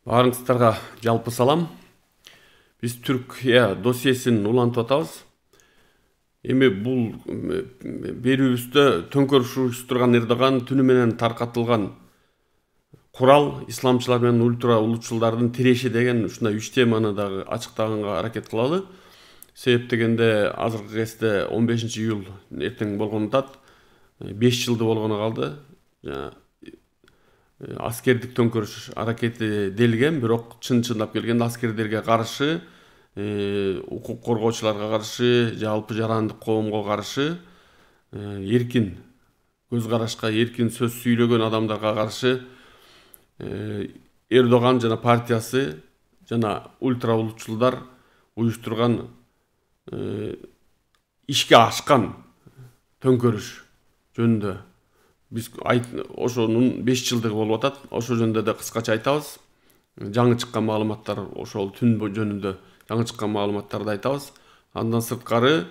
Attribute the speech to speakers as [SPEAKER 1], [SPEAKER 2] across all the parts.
[SPEAKER 1] Баарыңыздарга жалпы салам. Биз Түркия досьесин улантып атабыз. Эми бул берүүбүздө төңкөрүш уюштурган Эрдоган түнү менен таркатылган курал исламчылар менен ультра улутчулдардын тиреши деген ушундай 3 теманы дагы ачыктаганга аракет кылалы. Себеп дегенде азыркы кезде 15-июль эртең болгон атат. 5 жылды болгону калды. Аскердик төңкөрүш аракети делген, бирок чындап келгенде аскерлерге каршы, укук коргоочуларга каршы, жалпы жарандык коомго каршы, эркин көз карашка, эркин сөз сүйлөгөн адамдарга каршы Эрдоган жана партиясы жана ультра улутчулдар уюштурган ишке ашкан төңкөрүш жөнүндө биз ошонун 5 жылдыгы болуп атат. Ошо жөнүндө да кыскача айтабыз. Жаңы чыккан маалыматтар, ошол түн жөнүндө жаңы чыккан маалыматтарды айтабыз. Андан сырткары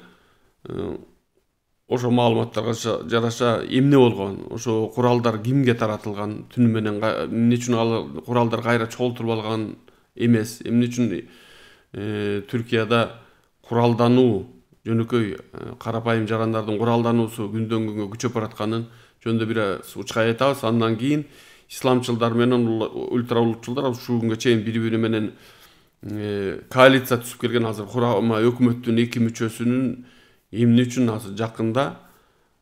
[SPEAKER 1] ошо маалыматтарга жараша эмне болгон, ошо куралдар кимге таратылган, түнү менен эмне үчүн ал куралдар кайра чогултурулган эмес, эмне үчүн Түркияда куралдануу, жөнөкөй карапайым жарандардын куралдануусу күндөн күнгө күчөп баратканын жөнүндө бир учкай айтабыз. Андан кийин исламчылар менен ультра улутчулдар ушул күнгө чейин бири-бири менен коалиция түзүп келген азыр курама өкмөттүн 2 мүчөсүнүн эмне үчүн азыр жакында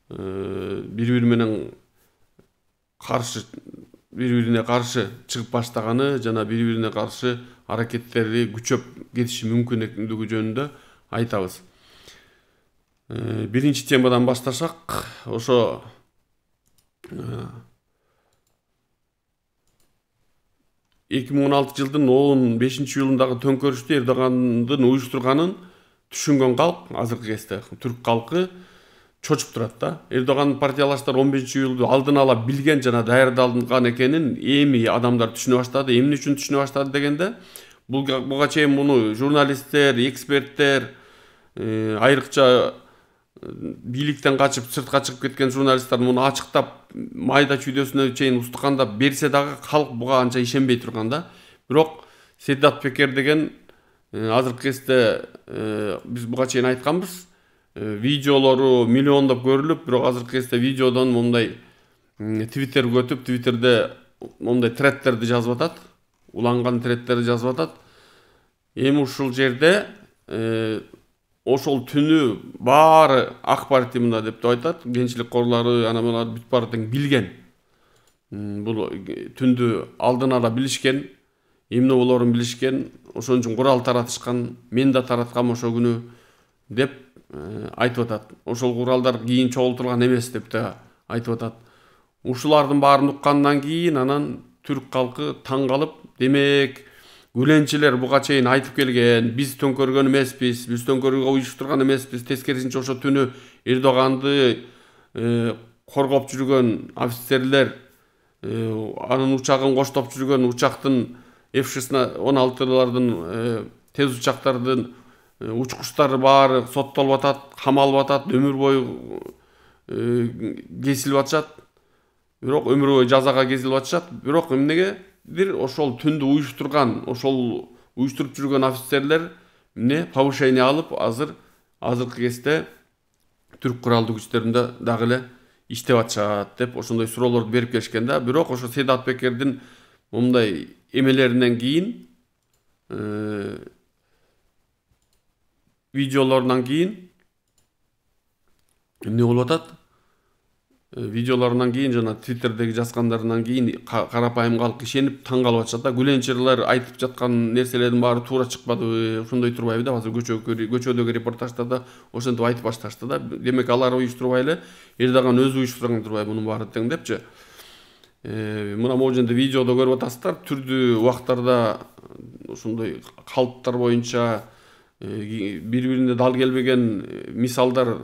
[SPEAKER 1] бири-бири менен бири-бирине каршы чыгып баштаганы жана бири-бирине каршы аракеттери күчөп кетиши мүмкүн экендиги жөнүндө айтабыз. Биринчи темадан баштасак, ошо 2016 жылдын 15-июлундагы төңкөрүштү Эрдогандын уюштурганын түшүнгөн калк, азыркы кезде түрк калкы чочуп турат да. Эрдоган партиялаштар 15-июлду алдын ала билген жана даярдалган экенин эми адамдар түшүнө баштады. Эмне үчүн түшүнө баштады дегенде, буга чейин муну журналисттер, эксперттер, айрыкча бийликтен качып сыртка чыгып кеткен журналисттер муну ачыктап майда чүйдөсүнө чейин устукандап берсе дагы калк буга анча ишенбей турган да. Бирок Седат Пекер деген азыркы кезде биз буга чейин айтканбыз, видеолору миллиондоп көрүлүп, бирок азыркы кезде видеодон мондай Твиттерге өтүп, Твиттерде мондай тредтерди жазып атат, уланган тредтерди жазып атат. Эми ушул жерде ошол түнү баары ак партия мында деп айтат, кенчилик корлору ана мына бүт баары тең билген. Бул түндү алдын ала билишкен, эмне болорун билишкен, ошон үчүн курал таратышкан, мен да тараткам ошол күнү деп айтып атат. Ошол куралдар кийин чогултурган эмес деп да айтып атат. Ушулардын баарын уккандан кийин анан түрк калкы таң калып, демек Гүленчилер буга чейин айтып келген, биз төңкөргөн эмеспиз, биз төңкөрүүгө уюштурган эмеспиз, тескерисинче ошо түнү Эрдоганды коргоп жүргөн офицерлер, анын учагын коштоп жүргөн учактын F-16лардын тез учактардын учкучтары баары соттолуп атат, камалып атат, өмүр бою кесилип атышат. Бирок өмүр бою жазага кесилип атышат. Бирок эмнеге ошол түндү уюштурган, ошол уюштуруп жүргөн офицерлер повышение алып, азыркы кезде түрк куралдуу күчтөрүндө дагы эле иштеп атышат деп ошондой суроолорду берип келишкен да. Бирок ошо Седат Пекердин момундай эмелеринен кийин, видеолорунан кийин эмне болуп атат? Видеолорунан кийин жана Твиттердеги жазгандарынан кийин карапайым калк ишенип таң калып атышат да. Гүленчилер айтып жаткан нерселердин баары туура чыкпадыбы, ошондой турбайбы да? Азыр көчөдөгү репортаждарда ошентип айтып башташты да. Демек алар уюштурбай эле, Эрдоган өзү уюштурган турбайбы мунун баары тең депчи. Мына могу жерде видеодо көрүп атасыздар, түрдүү убактарда ошондой калыптар боюнча бири-бирине дал келбеген мисалдар,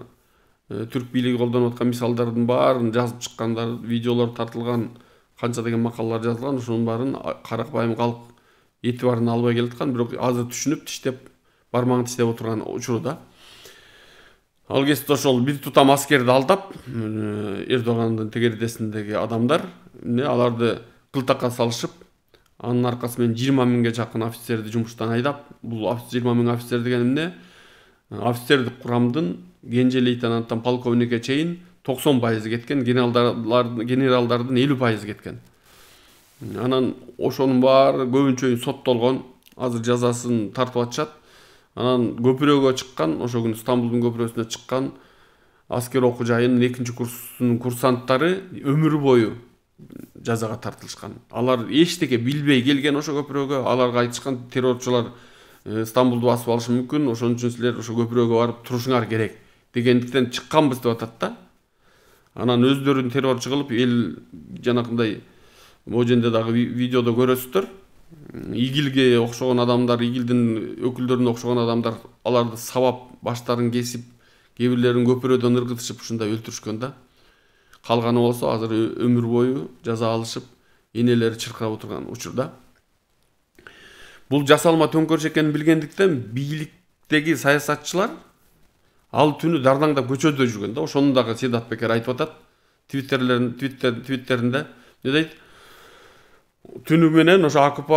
[SPEAKER 1] түрк бийлиги колдонуп аткан мисалдардын баарын жазып чыккандар, видеолор тартылган, канча деген макалалар жазылган, ошонун баарын карапайым калк этибарын албай келаткан, бирок азыр түшүнүп тиштеп, бармагын тиштеп отурган учуру да. Ал кезде ошол бир тутам аскерди алдап, Эрдогандын тегердесиндеги адамдар, аларды кылтакка салышып, Анын аркасы менен 20 миңге жакын офицерди жумуштан айдап, бул 20 миң офицер деген эмне? Офицердик курамдын кенже лейтенанттан полковникке чейин 90% кеткен, генералдардын 50% кеткен. Анан ошонун баары көбүнчө соттолгон, азыр жазасын тартып атышат. Анан көпүрөгө чыккан, ошо күнү Стамбулдун көпүрөсүнө чыккан аскер окуу жайынын 2-чи курсунун курсанттары өмүр бою жазага тартылышкан. Алар эчтеке билбей келген ошо көпүрөгө, аларга айтышкан террорчулар Стамбулду басып алышы мүмкүн, ошон үчүн силер ошо көпүрөгө барып турушуңар керек дегендиктен чыкканбыз деп атат да. Анан өздөрүн террорчу кылып, эл жанакындай могу жерде дагы видеодо көрөсүздөр. Игилге окшогон адамдар, игилдин өкүлдөрүнө окшогон адамдар аларды сабап, баштарын кесип, кээ бирлерин көпүрөдөн ыргытышып ушундай өлтүрүшкөн да. Калганы болсо азыр өмүр бою жаза алышып, энелери чыркырап отурган учурда. Бул жасалма төңкөрүш экенин билгендиктен бийликтеги саясатчылар ал түнү дардаңдап көчөдө жүргөн да. Ошону дагы Седат Бекер айтып атат твиттеринде. Не дейт? Түнү менен ошо АКП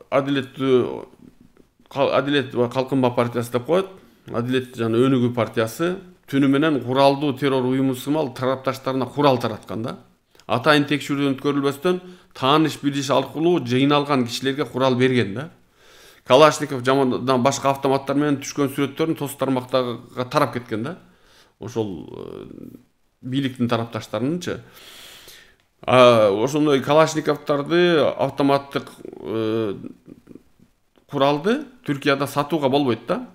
[SPEAKER 1] Адилет калкынма партиясы деп коет. Адилет жана Өнүгүү партиясы түнү менен куралдуу террор уюму сымал тарапташтарына курал тараткан да. Атайын текшерүүдөн өткөрүлбөстөн тааныш билиш аркылуу жыйналган кишилерге курал берген да. Калашников жамандан башка автоматтар менен түшкөн сүрөттөрүн тос тармактарга тарап кеткен да. Ошол бийликтин тарапташтарынынчы. Ошондой Калашниковдорду, автоматтык куралды Түркияда сатууга болбойт да.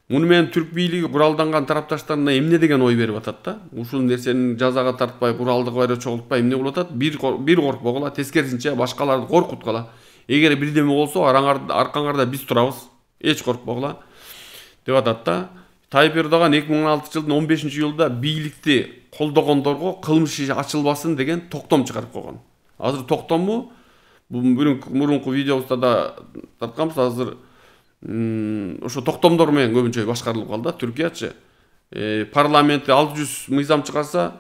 [SPEAKER 1] Муну менен түрк бийлиги куралданган тарапташтарына эмне деген ой берип атат да. Ушул нерсени жазага тартпай, куралды кайра чогултпай эмне кылып атат? Бир коркпогула, тескерисинче башкаларды коркуткула. Эгер бирдеме болсо аркаңарда биз турабыз. Эч коркпогула деп атат да. Тайып Эрдоган 2016 жылдын 15-июлда бийликти колдогондорго кылмыш иши ачылбасын деген токтом чыгарып койгон. Азыр токтому мурунку видеобузда да тартканбыз. Азыр ошо токтомдор менен көбүнчө башкарылып калды да. Түркиячы парламентте 600 мыйзам чыгарса,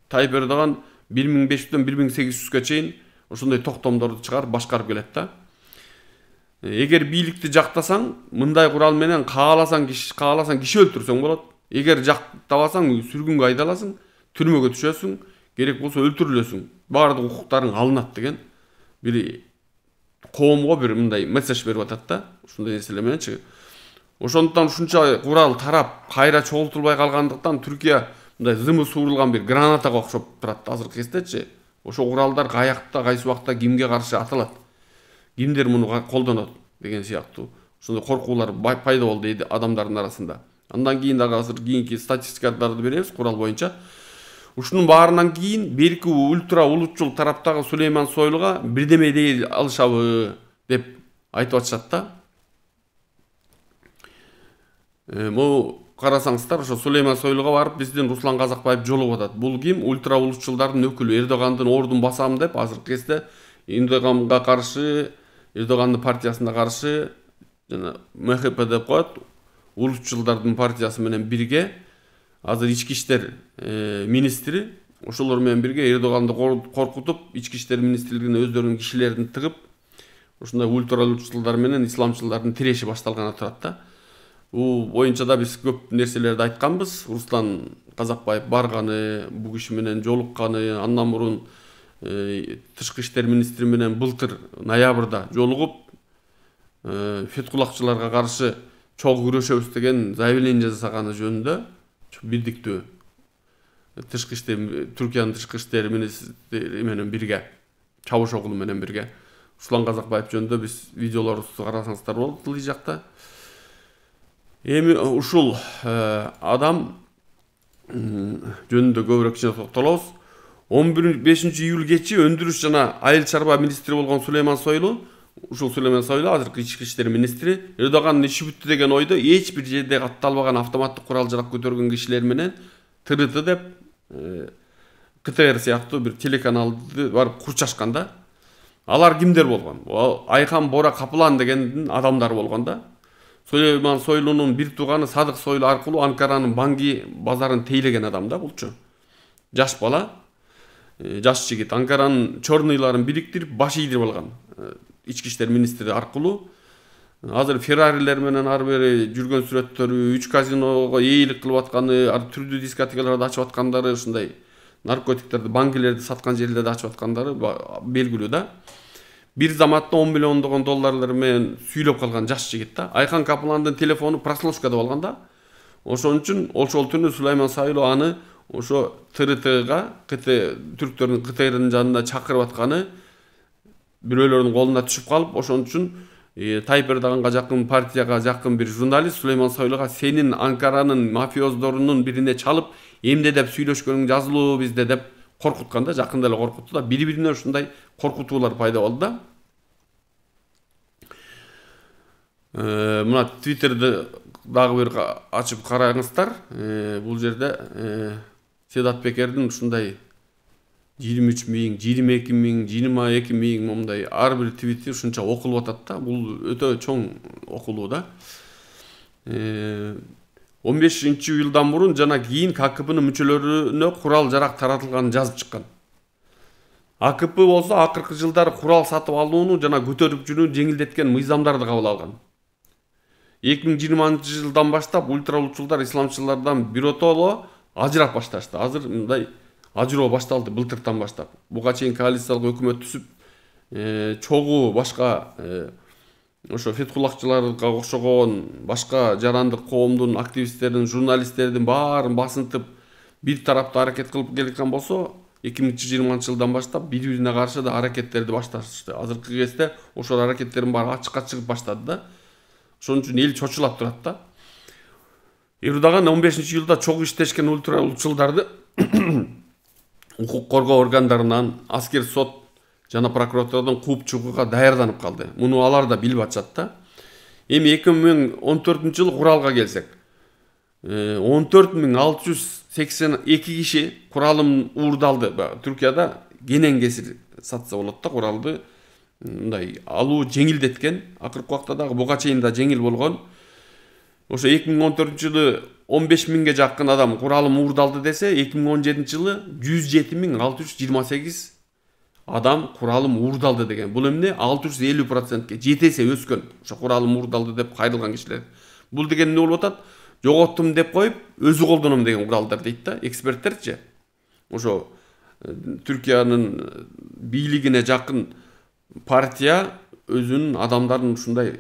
[SPEAKER 1] Тайып Эрдоган 1500дөн 1800ге чейин ошондой токтомдорду чыгарып башкарып келет да. Эгер бийликти жактасаң, мындай курал менен кааласаң киши өлтүрсөң болот. Эгер жактабасаң, сүргүнгө айдаласың, түрмөгө түшөсүң, керек болсо өлтүрүлөсүң. Баардык укуктарың алынат деген бир коомго бир мындай месседж берип атат да. Ушундай нерселер мененчи. Ошондуктан ушунча курал тарап, кайра чогултулбай калгандыктан Түркия мындай зымы суурулган бир гранатага окшоп турат азыркы кездечи. Ошо куралдар каякта, кайсы убакта кимге каршы атылат, кимдер муну колдонот деген сыяктуу ошондой коркуулар пайда болду дейди адамдардын арасында. Андан кийин дагы азыр кийинки статистикаларды беребиз курал боюнча. Ушунун баарынан кийин берки ультра улутчул тараптагы Сулейман Сойлуга бирдеме дей алышабы деп айтып атышат да. Могу карасаңыздар, ошо Сулейман Сойлуга барып биздин Руслан Казакбаев жолугуп атат. Бул ким? Ультра улутчулдардын өкүлү. Эрдогандын ордун басам деп азыркы кезде Эрдоганга каршы, Эрдогандын партиясына каршы жана МХП деп коет. Улутчулдардын партиясы менен бирге азыр ички иштер министри ошолор менен бирге Эрдоганды коркутуп, ички иштер министрлигине өздөрүнүн кишилерин тыгып, ушундай ультра улутчулдар менен исламчылардын тиреши башталганы турат да. Бул боюнча да биз көп нерселерди айтканбыз. Руслан Казакбаев барганы, бул киши менен жолукканы, андан мурун тышкы иштер министри менен былтыр ноябрда жолугуп, феткулакчыларга каршы чогуу күрөшөбүз деген заявление жасаганы жөнүндө бирдиктүү Түркиянын тышкы иштер министри менен бирге, Чабыш оглу менен бирге Руслан Казакбаев жөнүндө биз видеолорубузду карасаңыздар болот тылый жакта. Эми ушул адам жөнүндө көбүрөөк токтолобуз. 15-июль кечи өндүрүш жана айыл чарба министри болгон Сулейман Сойлу, ушул Сулейман Сойлу азыркы ички иштер министри, Эрдогандын иши бүттү деген ойдо эч бир жерде катталбаган автоматтык курал жарак көтөргөн кишилер менен ТРТ деп КТР сыяктуу бир телеканалды барып курчашкан да. Алар кимдер болгон? Айхан Бора Капылан дегендин адамдары болгон да. Сулейман Сойлунун бир тууганы Садык Сойлу аркылуу Анкаранын Банги базарын тейлеген адам да булчу. Жаш бала. жаш жигит Анкаранын чорныйларын бириктирип баш ийдирип алган ички иштер министри аркылуу. Азыр Феррарилер менен ары бери жүргөн сүрөттөрү, 3 казиного ээлик кылып атканы, түрдүү дискотекаларды ачып аткандары, ушундай наркотиктерди, банкилерди саткан жерлерди ачып аткандары белгилүү да. Бир заматта 10 миллиондогон долларлар менен сүйлөп калган жаш жигит да. Айхан Капыландын телефону прослушкада болгон да. Ошон үчүн ошол түнү Сулайман Сойлу аны ошо ТРТга, түрктөрдүн КТРнын жанына чакырып атканы бирөөлөрдүн колуна түшүп калып, ошон үчүн Тайып Эрдоганга жакын, партияга жакын бир журналист Сулайман Сойлуга сенин Анкаранын мафиоздорунун бирине чалып, эмне деп сүйлөшкөнүң жазылуу бизде деп коркутканда, жакында эле коркутту да, бири-бирине ушундай коркутуулар пайда болду да. Мына Twitter'ди дагы бир ачып караңыздар. Бул жерде Седат Пекердин ушундай 23 миң, 22 миң, 22 миң момундай ар бир твити ушунча окулуп атат да. Бул өтө чоң окулуу да. 15-июлдан мурун жана кийин АКПнын мүчөлөрүнө курал жарак таратылганын жазып чыккан. АКП болсо акыркы жылдары курал сатып алууну жана көтөрүп жүрүүнү жеңилдеткен мыйзамдарды кабыл алган. 2020-жылдан баштап ультралуучулдар исламчылардан биротоло ажырап башташты. Азыр мындай ажыроо башталды былтыртан баштап. Буга чейин коалициялык өкмөт түзүп, чогуу башка ошо фетхуллахчыларга окшогон башка жарандык коомдун активисттерин, журналисттердин баарын басынтып бир тараптуу аракет кылып келген болсо, 2020-жылдан баштап бири-бирине каршы да аракеттерди башташты. Азыркы кезде ошол аракеттердин баары ачыкка чыгып баштады да. Ошон үчүн эл чочулап турат да. Эрдоган 15-июлда чогуу иштешкен ультралуучулдарды укук коргоо органдарынан, аскер, сот жана прокуратурадан кууп чыгууга даярданып калды. Муну алар да билип атышат да. Эми 2014-жылы куралга келсек, 14.682 киши куралын уурдалды. Түркияда кенен кесир сатса болот да, куралды мындай алуу жеңилдеткен. Акыркы убакта дагы буга чейин да жеңил болгон. Ошо 2014-жылы 15 миңге жакын адам куралым уурдалды десе, 2017-жылы 107.628 адам куралым уурдалды деген. Бул эмне 650%ке 7 эсе өскөн. Ошо куралым уурдалды деп кайрылган кишилер. Бул деген эмне болуп атат? Жоготтум деп коюп, өзү колдоном деген куралдар дейт да, эксперттерчи. Ошо Түркиянын бийлигине жакын партия өзүнүн адамдарын ушундай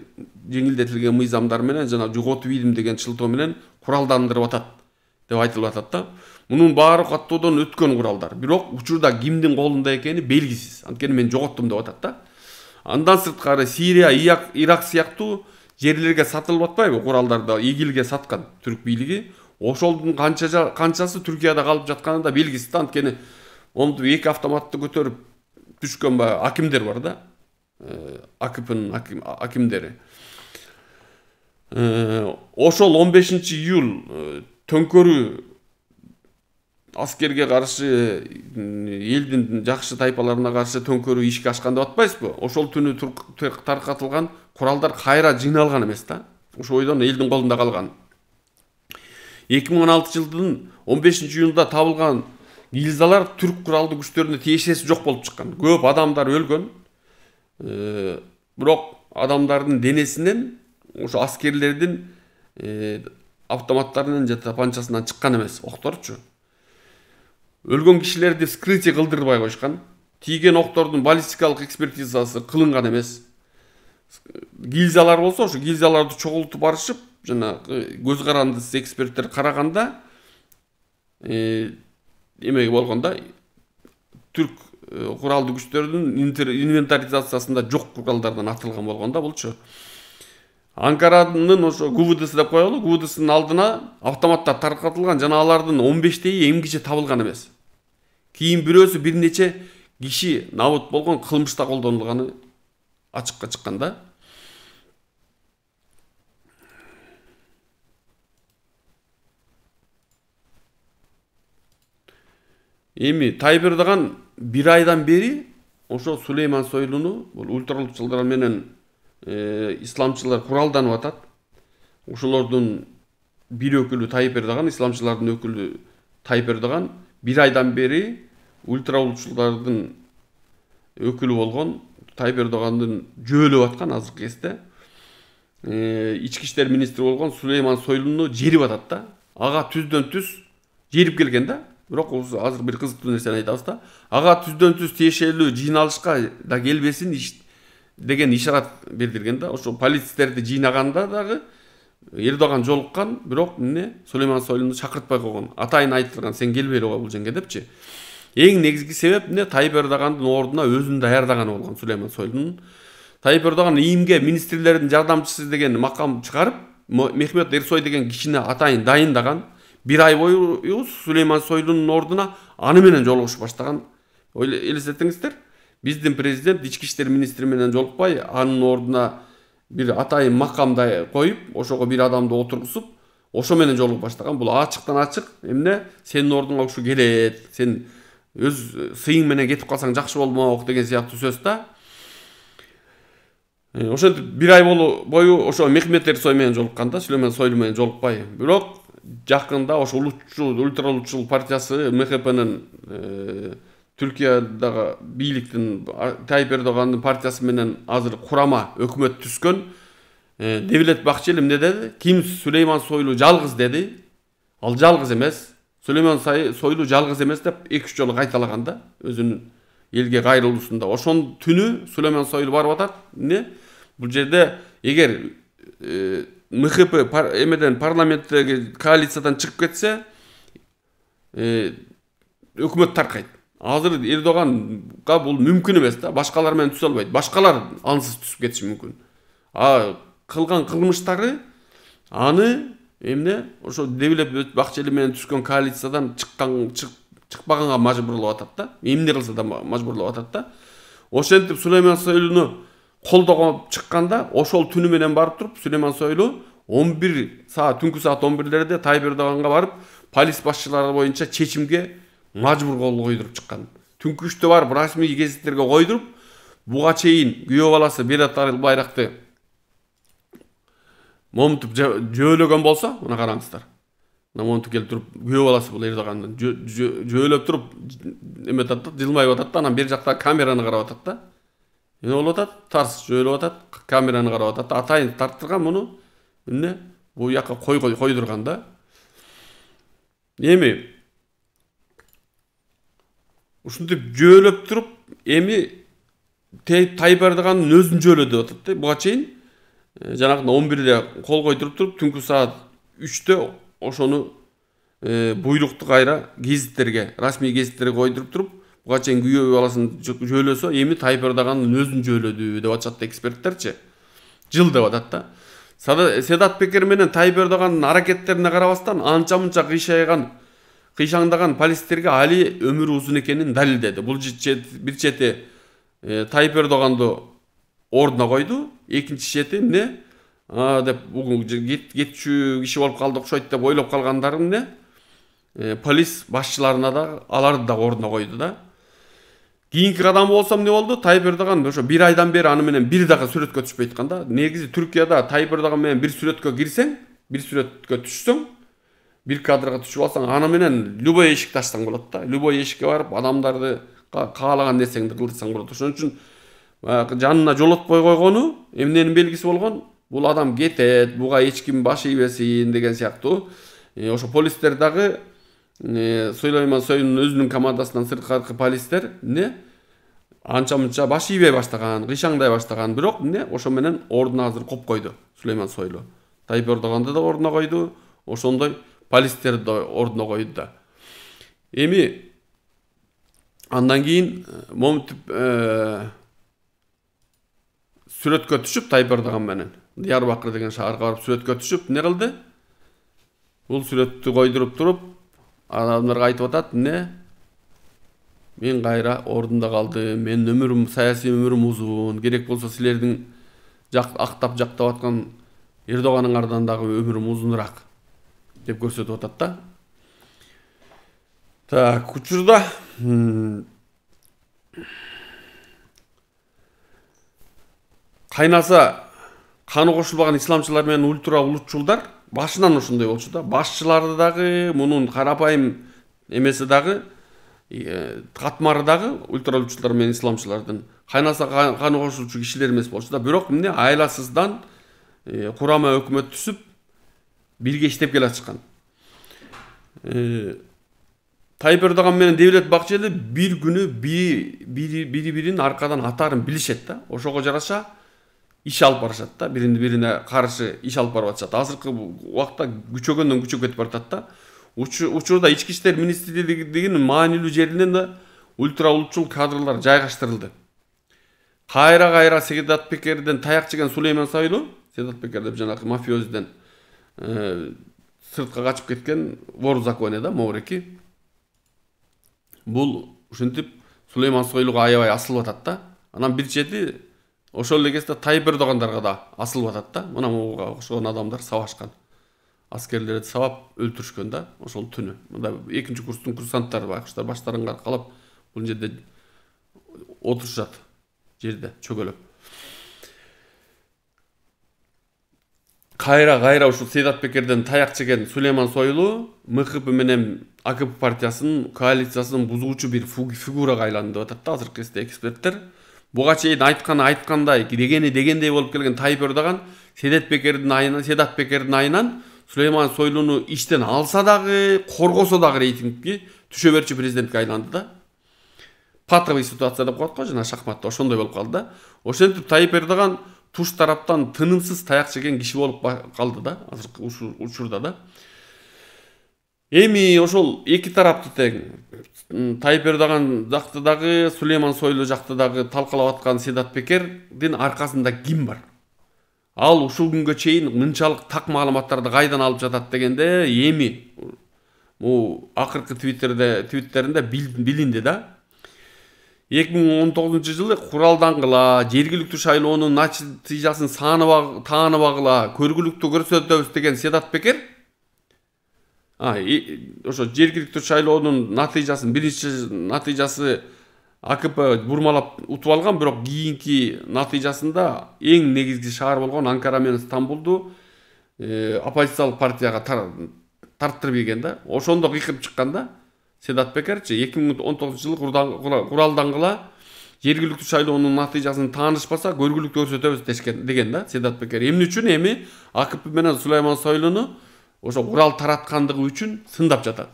[SPEAKER 1] жеңилдетилген мыйзамдар менен жана жоготуп ийдим деген чылтоо менен куралдандырып атат деп айтылып атат да. Мунун баары каттоодон өткөн куралдар. Бирок учурда кимдин колунда экени белгисиз. Анткени мен жоготтум деп атат да. Андан сырткары Сирия, Ирак сыяктуу жерлерге сатылып атпайбы куралдарды ИГИЛге саткан түрк бийлиги. Ошолдун канчасы Түркияда калып жатканы да белгисиз да. Анткени онтуп эки автоматты көтөрүп түшкөн акимдер бар да. АКПнын акимдери. Ошол 15-июль төңкөрүү аскерге каршы, элдин жакшы тайпаларына каршы төңкөрүү ишке ашкан деп атпайсызбы? Ошол түнү таркатылган куралдар кайра жыйналган эмес да. Ошойдон элдин колунда калган. 2016-жылдын 15-июлда табылган гильзалар түрк куралдуу күчтөрүнө тиешеси жок болуп чыккан. Көп адамдар өлгөн. Бирок адамдардын денесинен ошо аскерлердин автоматтарынын же тапанчасынан чыккан эмес, окторчу. Өлгөн кишилерди вскрытие кылдырбай койшкан. Тийген октордун баллистикалык экспертизасы кылынган эмес. Гильзалар болсо, ошо гильзаларды чогултуп барышып, жана көз карандысыз эксперттер караганда эме болгондо түрк куралдуу күчтөрдүн инвентаризациясында жок куралдардан атылган болгондо булчу. Анкаранын ошо ГУВДсы деп коелу, ГУВДсынын алдына автоматтар таркатылган жана алардын 15-теги эмгиче табылган эмес. Кийин бирөөсү бир нече киши набыт болгон кылмышта колдонулганы ачыкка чыккан да. Эми Тайып Эрдоган бир айдан бери ошо Сулейман Сойлуну, бул ультралуучулар менен исламчылар куралданып атат. Ошолордун бир өкүлү Тайып Эрдоган, исламчылардын өкүлү Тайып Эрдоган бир айдан бери ультра улутчулдардын өкүлү болгон Тайып Эрдогандын жөөлөп аткан азыркы кезде ички иштер министри болгон Сулейман Сойлуну жерип атат да. Ага түздөн түз жерип келген да. Бирок азыр бир кызыктуу нерсени айтабыз да. Ага түздөн түз тиешелүү жыйналышка да келбесин деген ишарат бердирген да. Ошо полицейлерди жыйнаганда дагы Эрдоган жолуккан, бирок Сулейман Сойлуну чакыртпай койгон. Атайын айтылган, сен келбей эле кой бул жерге депчи. Эң негизги себеп Тайып Эрдогандын ордуна өзүн даярдаганы болгон Сулейман Сойлунун. Тайып Эрдоган ИИМге министрлердин жардамчысы деген макам чыгарып, Мехмет Эрсой деген кишини атайын дайындаган. Bir ay boyu Süleyman Soylu'nun orduna anı менен жолугуш баштаган. Элестетиңиздер. Биздин президент ички иштер министри менен жолукпай, анын ордуна бир атайын макамда коюп, ошого бир адамды отургузуп, ошо менен жолугуп баштаган. Бул ачыктан ачык, сенин ордуңа ушу келет, сен өз сыйың менен кетип калсаң жакшы болмок деген сыяктуу сөз да. Ошентип бир ай бою ошо Мехмет Эрсой менен жолуккан да, Сулейман Сойлу менен жолукпай. Бирок жакында ошо ультра улутчул партиясы МХПнын Түркиядагы бийликтин Тайып Эрдогандын партиясы менен азыр курама өкмөт түзгөн. Девлет Бакчели эмне деди? Ким Сулейман Сойлу жалгыз деди. Ал жалгыз эмес. Сулейман Сойлу жалгыз эмес деп 2-3 жолу кайталаган да, өзүнүн элге кайрылуусунда. Ошонун түнү Сулейман Сойлу барып атат. Бул жерде эгер МХП эмеден парламенттеги коалициядан чыгып кетсе, өкмөт таркайт. Азыр Эрдоганга бул мүмкүн эмес да, башкалар менен түзө албайт. Башкалар ансыз түзүп кетиши мүмкүн. Кылган кылмыштары аны ошо Девлет Бакчели менен түзгөн коалициядан чыкпаганга мажбурлап атат да. Эмне кылса да мажбурлап атат да. Ошентип Сулейман Сойлуну колдоп чыкканда, ошол түнү менен барып туруп Сулейман Сойлу 11 саат, түнкү саат 11-лерде Тайып Эрдоганга барып, полис башчылары боюнча чечимге мажбур койдуруп чыккан. Түнкү 3-тө барып расмий гезиттерге койдуруп, буга чейин күйөө баласы Берат Байракты момунтуп жөөлөгөн болсо, мына караңыздар. Момунтуп келип туруп, күйөө баласы бул Эрдогандын жөөлөп туруп, эметат да, жылмайып атат да, анан бер жакта камераны карап атат да. Эмне болуп атат? Тарс жөөлөп атат, камераны карап атат да, атайын тарттырган муну. Бул жака койдурган да. Эми ушинтип жөөлөп туруп, эми Тайып Эрдогандын өзүн жөөлөдү деп атат да. Буга чейин жанагы 11-де кол койдуруп туруп, түнкү саат 3-тө ошону буйрукту кайра гезиттерге, расмий гезиттерге койдуруп туруп, буга чейин күйөө баласын жөөлөсө, эми Тайып Эрдогандын өзүн жөөлөдү деп атышат эксперттерчи. Жыл деп атат да. Седат Пекер менен Тайып Эрдогандын аракеттерине карабастан анча-мынча кыйшаңдаган полистерге али өмүрү узун экенин далилдеди. Бул бир чети Тайып Эрдоганды ордуна койду, экинчи чети деп бугун кетчү киши болуп калды окшойт деп ойлоп калгандарын полис башчыларына да аларды да ордуна койду да. Кийинки кадам болсо эмне болду? Тайып Эрдоган ошо бир айдан бери аны менен бир дагы сүрөткө түшпөй аткан да. Негизи Түркияда Тайып Эрдоган менен бир сүрөткө кирсең, бир сүрөткө түшсөң, бир кадрга түшүп алсаң, аны менен любой эшикти ачсаң болот да. Любой эшикке барып адамдарды каалаган нерсеңди кылдырсаң болот. Ошон үчүн жанына жолотпой койгону эмненин белгиси болгон? Бул адам кетет, буга эч ким баш ийбесин деген сыяктуу. Ошо полистер дагы Сулейман Сойлунун өзүнүн командасынан сырткаркы полистер анча-мынча баш ийбей баштаган, кыйшаңдай баштаган, бирок ошо менен ордуна азыр коп койду Сулейман Сойлу. Тайып Эрдоганды да ордуна койду, ошондой полистерди да ордуна койду да. Эми андан кийин момунтип сүрөткө түшүп Тайып Эрдоган менен Диярбакыр деген шаарга барып сүрөткө түшүп, эмне кылды? Бул сүрөттү койдуруп туруп, адамдарга айтып атат, мен кайра ордунда калдым, менин өмүрүм, саясий өмүрүм узун, керек болсо силердин актап жактап аткан Эрдоганыңардан дагы өмүрүм узунураак деп көрсөтүп атат да. Так, учурда кайнаса каны кошулбаган исламчылар менен ультра улутчулдар башынан ошондой болчу да. Башчылары дагы, мунун карапайым эмеси дагы катмары дагы ультраулчулар менен исламчылардын кайнаса каны кошулчу кишилер эмес болчу да, бирок эмне айласыздан курама өкмөт түзүп бирге иштеп келатышкан. Tayyip Erdoğan менен Devlet Bahçeli bir günü birinin arkadan atarın bilişet da. Oşoğa жараша iş alıp barışat da. Birine karşı iş alıp barışat. Azırkı vakta güçөгөндөн güçөp кетип баратат да. Учурда ички иштер министрлигинин маанилүү жеринен да ультра улутчул кадрлар жайгаштырылды. Кайра Sedat Peker'den tayak çeken Süleyman Soylu, Sedat Peker деп жанагы мафиозиден сыртка качып кеткен вор в законе да, Мореки. Бул ушинтип Сулейман Сойлуга аябай асылып атат да. Анан бир чети ошол эле кезде Tayyip Erdoğanдарга да асылып атат да. Мына буга окшогон адамдар сабашкан. Аскерлерди сабап өлтүрүшкөн да ошол түнү. Мында экинчи курстун курсанттары байкуштар баштарын каркалап бул жерде отурушат. Жерде чөгөлөп. Кайра ушул Sedat Peker'den tayak çeken Süleyman Soylu МХП менен АКП партиясынын коалициясын бузуучу бир фигурага айланды деп атат да азыркы кезде эксперттер. Буга чейин айткандай дегендей болуп келген Tayyip Erdoğan Sedat Peker'дин айынан Süleyman Soylu'nu иштен алса дагы, коргосо дагы рейтингге түшө берчү президентке айланды да. Патовый ситуация деп коет го жана шахматта ошондой болуп калды да. Ошентип Tayyip Erdoğan туш тараптан тынымсыз таяк жеген киши болуп калды да азыркы учурда да. Эми ошол эки тарапты тең Tayyip Erdoğan жактыдагы, Süleyman Soylu жактыдагы талкалап аткан Sedat Peker'дин аркасында ким бар? Ал ушул күнгө чейин мынчалык так маалыматтарды кайдан алып жатат дегенде эми бул акыркы твиттеринде билинди да. 2019-жылы куралдангыла, жергиликтүү шайлоонун натыйжасын тааныбагыла, көргүлүктүү көрсөтөбүз деген Sedat Peker ошо жергиликтүү шайлоонун биринчи натыйжасы АКП бурмалап утуп алган, бирок кийинки натыйжасында эң негизги шаар болгон Анкара менен Стамбулду оппозициялык партияга тарттырып ийген да. Ошондо кыйкырып чыккан да. Sedat Peker'чи 2019-жылы куралдангыла, жергиликтүү шайлоонун натыйжасын таанышпаса көргүлүктүү көрсөтөбүз деген да Sedat Peker. Эмне үчүн эми АКП менен Süleyman Soylu'nu ошо курал тараткандыгы үчүн сындап жатат.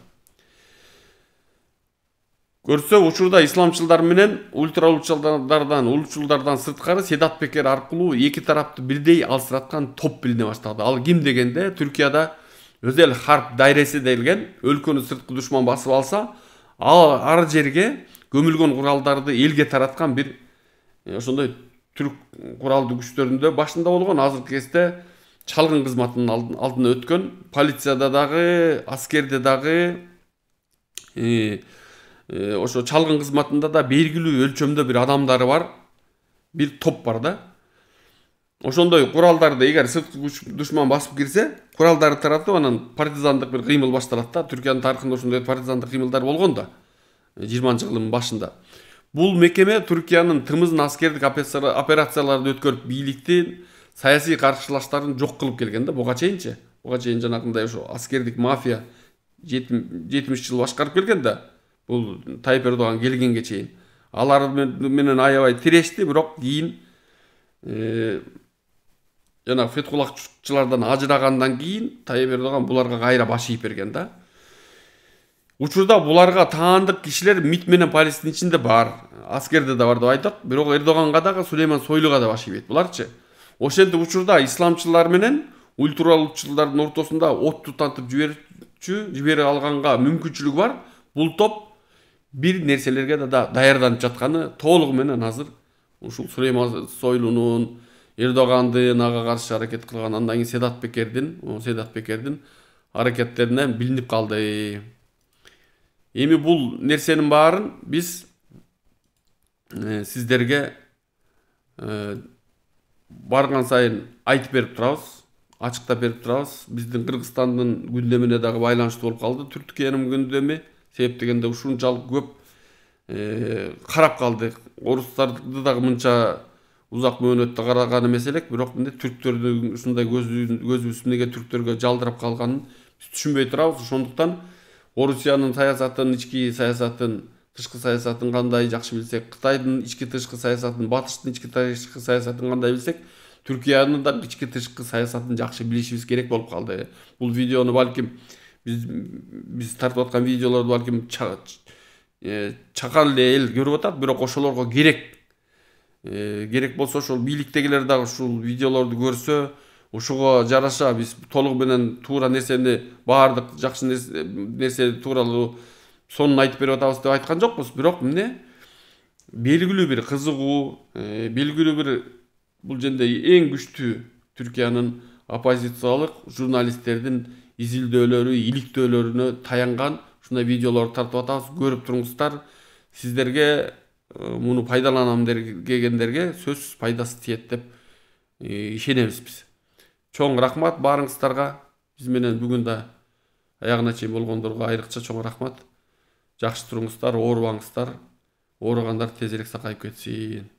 [SPEAKER 1] Көрсө учурда исламчылдар менен улутчулдардан сырткары Sedat Peker аркылуу эки тарапты бирдей алсыраткан топ билине баштады. Ал ким дегенде Түркияда Özel harp dairesi делген өлкөнү сырткы душман басып алса, ал ар жерге көмүлгөн куралдарды элге тараткан бир ошондой түрк куралдуу күчтөрүндө башында болгон, азыркы кезде чалгын кызматынын алдына өткөн, полицияда дагы, аскерде дагы, ошо чалгын кызматында да белгилүү өлчөмдө бир адамдары бар, бир топ бар да. Ошондой куралдарды эгер сырткы душман басып кирсе, куралдарды таратып, анан партизандык бир кыймыл башталат да. Түркиянын тарыхында ошондой партизандык кыймылдар болгон да 20-жылдын башында. Бул мекеме Түркиянын тымызын аскердик операцияларды өткөрүп, бийликтин саясий каршылаштарын жок кылып келген да. Буга чейин жанагындай ошо аскердик мафия 70 жыл башкарып келген да. Бул Tayyip Erdoğan келгенге чейин. Алар менен аябай тирешти, бирок кийин жана фетхуллахчылардан ажырагандан кийин Tayyip Erdoğan буларга кайра баш ийип берген да. Учурда буларга таандык кишилер МИД менен полистин ичинде бар, аскерде да бар деп айтат, бирок Эрдоганга дагы Süleyman Soylu'га да баш ийбейт буларчы. Ошентип учурда исламчылар менен ультраулчулардын ортосунда от тутантып жибере алганга мүмкүнчүлүгү бар. Бул топ бир нерселерге да даярданып жатканы толугу менен азыр ушул Süleyman Soylu'nun Erdoğan'dın ага каршы аракет кылган, андан кийин Sedat Peker'din аракеттеринен билинип калды. Эми бул нерсенин баарын биз сиздерге барган сайын айтып берип турабыз, ачыктап берип турабыз. Биздин Кыргызстандын күндөмүнө дагы байланыштуу болуп калды. Түркиянын күндөмү себеп дегенде ушунчалык көп карап калдык. Орустарды дагы мынча узак мөөнөттө караган эмес элек, бирок мындай түрктөрдүн ушундай көзүбүз эмнеге түрктөргө жалдырап калганын биз түшүнбөй турабыз. Ошондуктан Орусиянын саясатын, ички саясатын тышкы саясатын кандай жакшы билсек, Кытайдын ички тышкы саясатын, Батыштын ички тышкы саясатын кандай билсек, Түркиянын да ички тышкы саясатын жакшы билишибиз керек болуп калды. Бул видеону балким биз тартып аткан видеолорду балким чакал эле эл көрүп атат, бирок ошолорго керек болсо ошол бийликтегилер дагы ушул видеолорду көрсө, ушуга жараша биз толугу менен туура нерсени, баардык жакшы нерсе тууралуу сонун айтып берип атабыз деп айткан жокпуз. Бирок эмне белгилүү бир кызыгуу, белгилүү бир бул жерде эң күчтүү Түркиянын оппозициялык журналисттердин изилдөөлөрү, иликтөөлөрүнө таянган ушундай видеолорду тартып атабыз. Көрүп туруңуздар. Сиздерге муну пайдаланам дегендерге сөзсүз пайдасы тиет деп ишенебиз биз. Чоң рахмат баарыңыздарга. Биз менен бүгүн да аягына чейин болгондорго айрыкча чоң рахмат. Жакшы туруңуздар, оорубаңыздар. Ооругандар тезирээк сакайып кетсин.